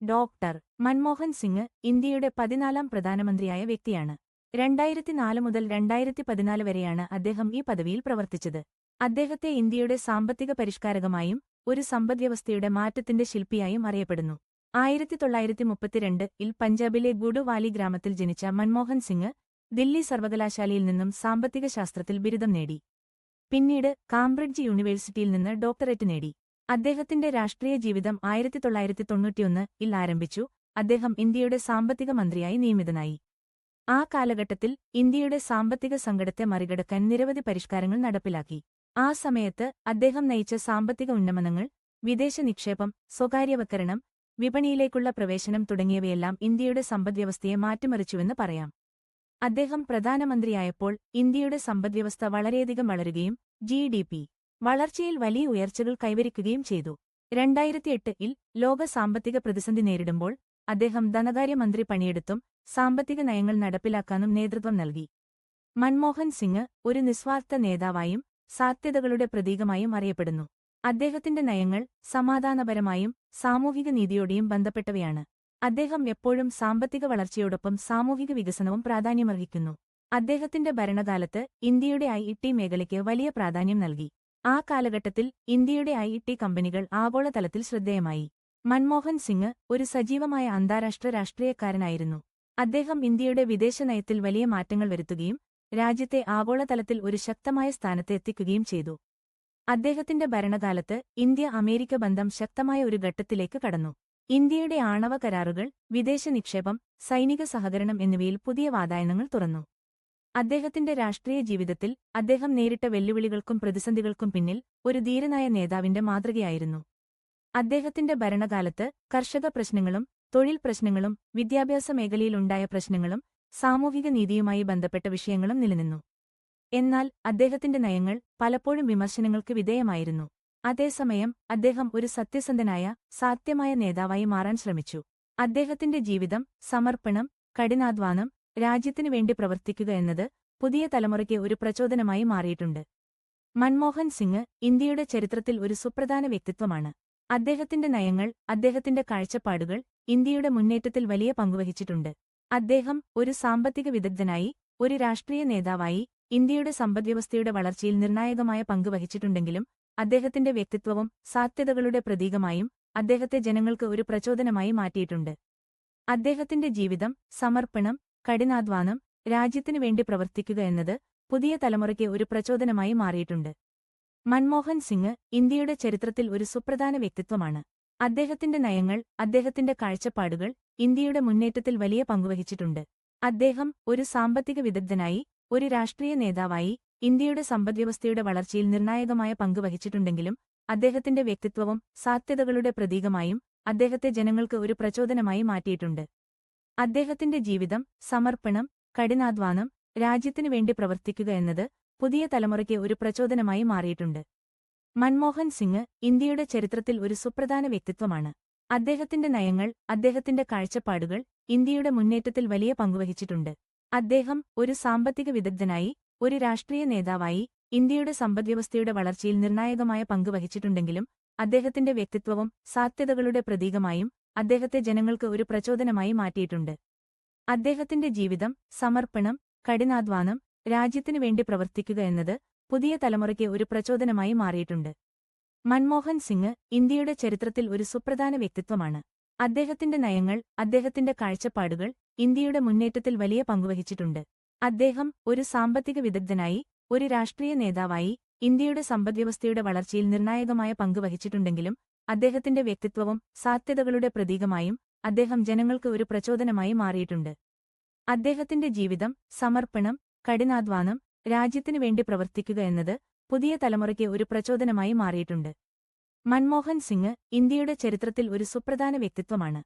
Doctor Manmohan Singh ഇന്ത്യയുടെ 14ാം പ്രധാനമന്ത്രിയായ വ്യക്തിയാണ്. 2004 മുതൽ 2014 വരെയാണ് അദ്ദേഹം ഈ പദവിയിൽ പ്രവർത്തിച്ചത്. അദ്ദേഹത്തെ ഇന്ത്യയുടെ സാമ്പത്തിക പരിഷ്കാരകമായും ഒരു സമ്പദ്വ്യവസ്ഥയുടെ മാറ്റത്തിന്റെ ശില്പിയായും അറിയപ്പെടുന്നു. 1932-ൽ പഞ്ചാബിലെ ഗുഡുവാലി ഗ്രാമത്തിൽ ജനിച്ച മൻമോഹൻ സിംഗ് ദില്ലി സർവകലാശാലയിൽ നിന്നും സാമ്പത്തിക ശാസ്ത്രത്തിൽ ബിരുദം നേടി. പിന്നീട് കാംബ്രിഡ്ജ് യൂണിവേഴ്സിറ്റിയിൽ നിന്ന് ഡോക്ടറേറ്റ് നേടി. അദ്ദേഹത്തിന്റെ രാഷ്ട്രീയ ജീവിതം 1991-ൽ ആരംഭിച്ചു. അദ്ദേഹം ഇന്ത്യയുടെ സാമ്പത്തിക മന്ത്രിയായി നിയമിതനായി. ആ കാലഘട്ടത്തിൽ ഇന്ത്യയുടെ സാമ്പത്തിക സങ്കടത്തെ മറികടക്കാൻ നിരവധി പരിഷ്കാരങ്ങൾ നടപ്പിലാക്കി. ആ സമയത്ത് അദ്ദേഹം നയിച്ച സാമ്പത്തിക ഉന്നമനങ്ങൾ, വിദേശ നിക്ഷേപം, സ്വകാര്യവൽക്കരണം, വിപണിയിലേക്കുള്ള പ്രവേശനം തുടങ്ങിയവയെല്ലാം ഇന്ത്യയുടെ സമ്പദ്വ്യവസ്ഥയെ മാറ്റിമറിച്ചുവെന്ന് പറയാം. അദ്ദേഹം പ്രധാനമന്ത്രിയായപ്പോൾ ഇന്ത്യയുടെ സമ്പദ്വ്യവസ്ഥ വളരെയധികം വളരുകയും GDP വളർച്ചയിൽ വലിയ ഉയർച്ചകൾ കൈവരിക്കുകയും ചെയ്തു. 2008-ൽ ലോക സാമ്പത്തിക പ്രതിസന്ധി നേരിടുമ്പോൾ അദ്ദേഹം ധനകാര്യമന്ത്രി പണിയെടുത്തും സാമ്പത്തിക നയങ്ങൾ നടപ്പിലാക്കാനും നേതൃത്വം നൽകി. മൻമോഹൻ സിംഗ് ഒരു നിസ്വാർത്ഥ നേതാവായും സാധ്യതകളുടെ പ്രതീകമായും അറിയപ്പെടുന്നു. അദ്ദേഹത്തിന്റെ നയങ്ങൾ സമാധാനപരമായും സാമൂഹിക നീതിയോടെയും ബന്ധപ്പെട്ടവയാണ്. അദ്ദേഹം എപ്പോഴും സാമ്പത്തിക വളർച്ചയോടൊപ്പം സാമൂഹിക വികസനവും പ്രാധാന്യമർഹിക്കുന്നു. അദ്ദേഹത്തിന്റെ ഭരണകാലത്ത് ഇന്ത്യയുടെ IT മേഖലയ്ക്ക് വലിയ പ്രാധാന്യം നൽകി. ആ കാലഘട്ടത്തിൽ ഇന്ത്യയുടെ IT കമ്പനികൾ ആഗോളതലത്തിൽ ശ്രദ്ധേയമായി. മൻമോഹൻ സിംഗ് ഒരു സജീവമായ അന്താരാഷ്ട്ര രാഷ്ട്രീയക്കാരനായിരുന്നു. അദ്ദേഹം ഇന്ത്യയുടെ വിദേശനയത്തിൽ വലിയ മാറ്റങ്ങൾ വരുത്തുകയും രാജ്യത്തെ ആഗോളതലത്തിൽ ഒരു ശക്തമായ സ്ഥാനത്ത് എത്തിക്കുകയും ചെയ്തു. അദ്ദേഹത്തിന്റെ ഭരണകാലത്ത് ഇന്ത്യ-അമേരിക്ക ബന്ധം ശക്തമായ ഒരു ഘട്ടത്തിലേക്ക് കടന്നു. ഇന്ത്യയുടെ ആണവ കരാറുകൾ, വിദേശ നിക്ഷേപം, സൈനിക സഹകരണം എന്നിവയിൽ പുതിയ വാതായനങ്ങൾ തുറന്നു. അദ്ദേഹത്തിന്റെ രാഷ്ട്രീയ ജീവിതത്തിൽ അദ്ദേഹം നേരിട്ട വെല്ലുവിളികൾക്കും പ്രതിസന്ധികൾക്കും പിന്നിൽ ഒരു ധീരനായ നേതാവിന്റെ മാതൃകയായിരുന്നു. അദ്ദേഹത്തിന്റെ ഭരണകാലത്ത് കർഷക പ്രശ്നങ്ങളും തൊഴിൽ പ്രശ്നങ്ങളും വിദ്യാഭ്യാസ മേഖലയിലുണ്ടായ പ്രശ്നങ്ങളും സാമൂഹിക നീതിയുമായി ബന്ധപ്പെട്ട വിഷയങ്ങളും നിലനിന്നു. എന്നാൽ അദ്ദേഹത്തിന്റെ നയങ്ങൾ പലപ്പോഴും വിമർശനങ്ങൾക്ക് വിധേയമായിരുന്നു. അതേസമയം അദ്ദേഹം ഒരു സത്യസന്ധനായ, സാധ്യമായ നേതാവായി മാറാൻ ശ്രമിച്ചു. അദ്ദേഹത്തിന്റെ ജീവിതം, സമർപ്പണം, കഠിനാധ്വാനം, രാജ്യത്തിനു വേണ്ടി പ്രവർത്തിക്കുക എന്നത് പുതിയ തലമുറയ്ക്ക് ഒരു പ്രചോദനമായി മാറിയിട്ടുണ്ട്. മൻമോഹൻ സിംഗ് ഇന്ത്യയുടെ ചരിത്രത്തിൽ ഒരു സുപ്രധാന വ്യക്തിത്വമാണ്. അദ്ദേഹത്തിന്റെ നയങ്ങൾ, അദ്ദേഹത്തിന്റെ കാഴ്ചപ്പാടുകൾ ഇന്ത്യയുടെ മുന്നേറ്റത്തിൽ വലിയ പങ്കുവഹിച്ചിട്ടുണ്ട്. അദ്ദേഹം ഒരു സാമ്പത്തിക വിദഗ്ധനായി, ഒരു രാഷ്ട്രീയ നേതാവായി ഇന്ത്യയുടെ സമ്പദ്വ്യവസ്ഥയുടെ വളർച്ചയിൽ നിർണായകമായ പങ്ക് വഹിച്ചിട്ടുണ്ടെങ്കിലും അദ്ദേഹത്തിന്റെ വ്യക്തിത്വവും സാധ്യതകളുടെ പ്രതീകമായും അദ്ദേഹത്തെ ജനങ്ങൾക്ക് ഒരു പ്രചോദനമായി മാറ്റിയിട്ടുണ്ട്. അദ്ദേഹത്തിന്റെ ജീവിതം, സമർപ്പണം, കഠിനാധ്വാനം, രാജ്യത്തിനു വേണ്ടി പ്രവർത്തിക്കുക എന്നത് പുതിയ തലമുറയ്ക്ക് ഒരു പ്രചോദനമായി മാറിയിട്ടുണ്ട്. മൻമോഹൻ സിംഗ് ഇന്ത്യയുടെ ചരിത്രത്തിൽ ഒരു സുപ്രധാന വ്യക്തിത്വമാണ്. അദ്ദേഹത്തിന്റെ നയങ്ങൾ, അദ്ദേഹത്തിന്റെ കാഴ്ചപ്പാടുകൾ ഇന്ത്യയുടെ മുന്നേറ്റത്തിൽ വലിയ പങ്കുവഹിച്ചിട്ടുണ്ട്. അദ്ദേഹം ഒരു സാമ്പത്തിക വിദഗ്ധനായി, ഒരു രാഷ്ട്രീയ നേതാവായി ഇന്ത്യയുടെ സമ്പദ്വ്യവസ്ഥയുടെ വളർച്ചയിൽ നിർണായകമായ പങ്ക് വഹിച്ചിട്ടുണ്ടെങ്കിലും അദ്ദേഹത്തിന്റെ വ്യക്തിത്വവും സാധ്യതകളുടെ പ്രതീകമായും അദ്ദേഹത്തെ ജനങ്ങൾക്ക് ഒരു പ്രചോദനമായി മാറ്റിയിട്ടുണ്ട്. അദ്ദേഹത്തിന്റെ ജീവിതം, സമർപ്പണം, കഠിനാധ്വാനം, രാജ്യത്തിനു വേണ്ടി പ്രവർത്തിക്കുക എന്നത് പുതിയ തലമുറയ്ക്ക് ഒരു പ്രചോദനമായി മാറിയിട്ടുണ്ട്. മൻമോഹൻ സിംഗ് ഇന്ത്യയുടെ ചരിത്രത്തിൽ ഒരു സുപ്രധാന വ്യക്തിത്വമാണ്. അദ്ദേഹത്തിന്റെ നയങ്ങൾ, അദ്ദേഹത്തിന്റെ കാഴ്ചപ്പാടുകൾ ഇന്ത്യയുടെ മുന്നേറ്റത്തിൽ വലിയ പങ്കുവഹിച്ചിട്ടുണ്ട്. അദ്ദേഹം ഒരു സാമ്പത്തിക വിദഗ്ധനായി, ഒരു രാഷ്ട്രീയ നേതാവായി ഇന്ത്യയുടെ സമ്പദ്വ്യവസ്ഥയുടെ വളർച്ചയിൽ നിർണായകമായ പങ്ക് വഹിച്ചിട്ടുണ്ടെങ്കിലും അദ്ദേഹത്തിന്റെ വ്യക്തിത്വവും സാധ്യതകളുടെ പ്രതീകമായും അദ്ദേഹത്തെ ജനങ്ങൾക്ക് ഒരു പ്രചോദനമായി മാറ്റിയിട്ടുണ്ട്. അദ്ദേഹത്തിന്റെ ജീവിതം, സമർപ്പണം, കഠിനാധ്വാനം, രാജ്യത്തിനു വേണ്ടി പ്രവർത്തിക്കുക എന്നത് പുതിയ തലമുറയ്ക്ക് ഒരു പ്രചോദനമായി മാറിയിട്ടുണ്ട്. മൻമോഹൻ സിംഗ് ഇന്ത്യയുടെ ചരിത്രത്തിൽ ഒരു സുപ്രധാന വ്യക്തിത്വമാണ്. അദ്ദേഹത്തിന്റെ നയങ്ങൾ, അദ്ദേഹത്തിന്റെ കാഴ്ചപ്പാടുകൾ ഇന്ത്യയുടെ മുന്നേറ്റത്തിൽ വലിയ പങ്കുവഹിച്ചിട്ടുണ്ട്. അദ്ദേഹം ഒരു സാമ്പത്തിക വിദഗ്ധനായി, ഒരു രാഷ്ട്രീയ നേതാവായി ഇന്ത്യയുടെ സമ്പദ്വ്യവസ്ഥയുടെ വളർച്ചയിൽ നിർണായകമായ പങ്ക് വഹിച്ചിട്ടുണ്ടെങ്കിലും അദ്ദേഹത്തിന്റെ വ്യക്തിത്വവും സാധ്യതകളുടെ പ്രതീകമായും അദ്ദേഹം ജനങ്ങൾക്ക് ഒരു പ്രചോദനമായി മാറിയിട്ടുണ്ട്. അദ്ദേഹത്തിന്റെ ജീവിതം, സമർപ്പണം, കഠിനാധ്വാനം, രാജ്യത്തിനു വേണ്ടി പ്രവർത്തിക്കുക എന്നത് പുതിയ തലമുറയ്ക്ക് ഒരു പ്രചോദനമായി മാറിയിട്ടുണ്ട്. മൻമോഹൻ സിംഗ് ഇന്ത്യയുടെ ചരിത്രത്തിൽ ഒരു സുപ്രധാന വ്യക്തിത്വമാണ്.